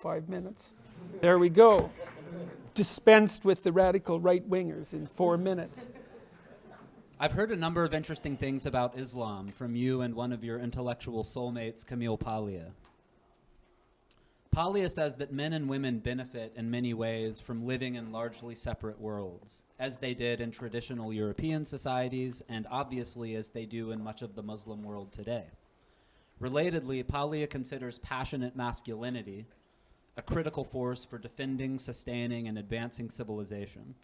5 minutes. There we go. Dispensed with the radical right-wingers in 4 minutes. I've heard a number of interesting things about Islam from you and one of your intellectual soulmates, Camille Paglia. Paglia says that men and women benefit in many ways from living in largely separate worlds, as they did in traditional European societies and obviously as they do in much of the Muslim world today. Relatedly, Paglia considers passionate masculinity a critical force for defending, sustaining, and advancing civilization.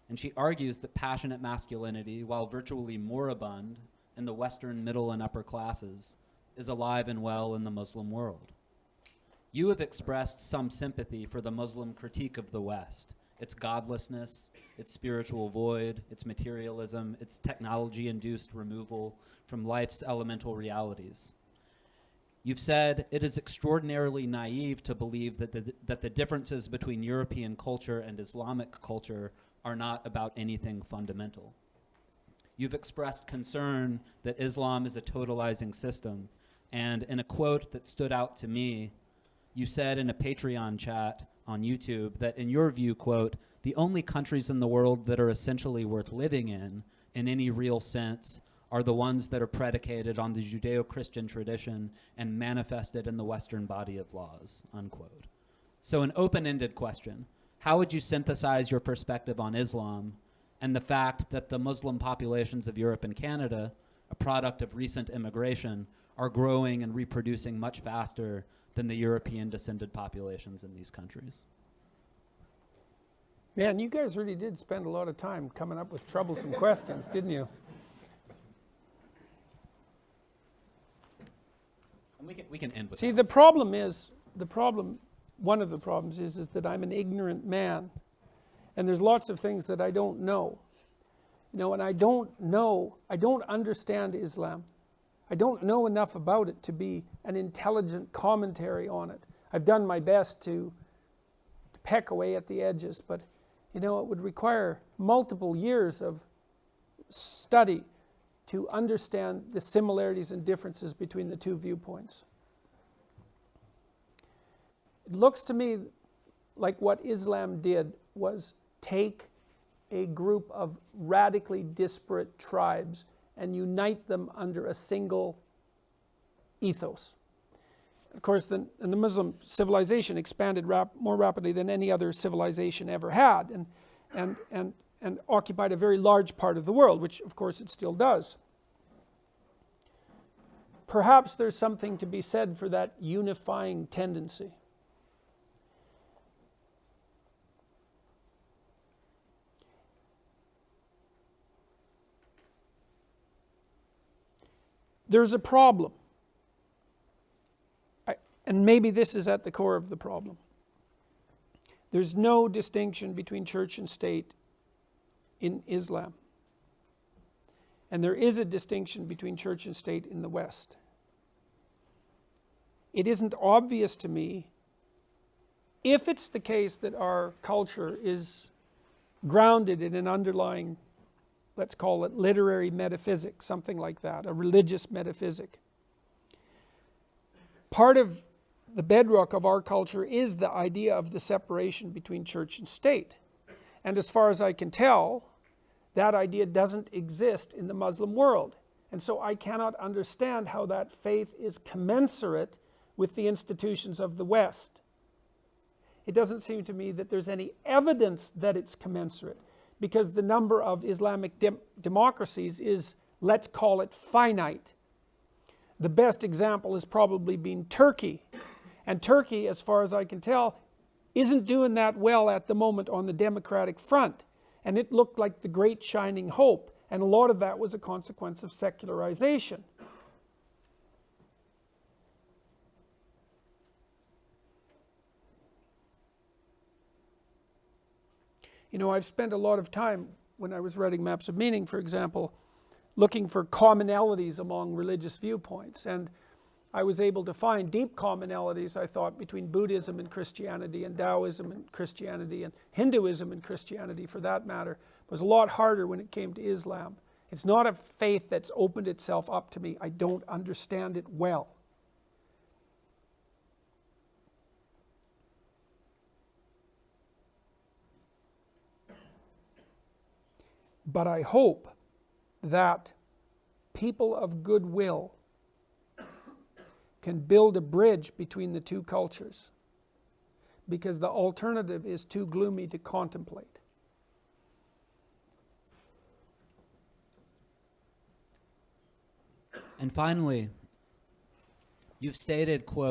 And she argues that passionate masculinity, while virtually moribund in the Western middle and upper classes, is alive and well in the Muslim world. You have expressed some sympathy for the Muslim critique of the West, its godlessness, its spiritual void, its materialism, its technology-induced removal from life's elemental realities. You've said it is extraordinarily naive to believe that the differences between European culture and Islamic culture are not about anything fundamental. You've expressed concern that Islam is a totalizing system, and in a quote that stood out to me, you said in a Patreon chat on YouTube that in your view, quote, the only countries in the world that are essentially worth living in any real sense, are the ones that are predicated on the Judeo-Christian tradition and manifested in the Western body of laws, unquote. So an open-ended question, how would you synthesize your perspective on Islam and the fact that the Muslim populations of Europe and Canada, a product of recent immigration, are growing and reproducing much faster than the European-descended populations in these countries? Man, you guys really did spend a lot of time coming up with troublesome questions, didn't you? And we can end with See, that. one of the problems is that I'm an ignorant man, and there's lots of things that I don't know. You know, and I don't understand Islam. I don't know enough about it to be an intelligent commentary on it. I've done my best to peck away at the edges, but you know, it would require multiple years of study to understand the similarities and differences between the two viewpoints. It looks to me like what Islam did was take a group of radically disparate tribes and unite them under a single ethos. Of course, the Muslim civilization expanded more rapidly than any other civilization ever had, and occupied a very large part of the world, which of course it still does. Perhaps there's something to be said for that unifying tendency. There's a problem, and maybe this is at the core of the problem. There's no distinction between church and state in Islam. And there is a distinction between church and state in the West. It isn't obvious to me, if it's the case that our culture is grounded in an underlying, let's call it literary metaphysics, something like that, a religious metaphysic. Part of the bedrock of our culture is the idea of the separation between church and state. And as far as I can tell, that idea doesn't exist in the Muslim world. And so I cannot understand how that faith is commensurate with the institutions of the West. It doesn't seem to me that there's any evidence that it's commensurate, because the number of Islamic democracies is, let's call it, finite. The best example has probably been Turkey. And Turkey, as far as I can tell, isn't doing that well at the moment on the democratic front. And it looked like the great shining hope. And a lot of that was a consequence of secularization. You know, I've spent a lot of time, when I was writing Maps of Meaning, for example, looking for commonalities among religious viewpoints. And I was able to find deep commonalities, I thought, between Buddhism and Christianity, and Taoism and Christianity, and Hinduism and Christianity, for that matter. It was a lot harder when it came to Islam. It's not a faith that's opened itself up to me. I don't understand it well. But I hope that people of goodwill can build a bridge between the two cultures, because the alternative is too gloomy to contemplate. And finally, you've stated, quote,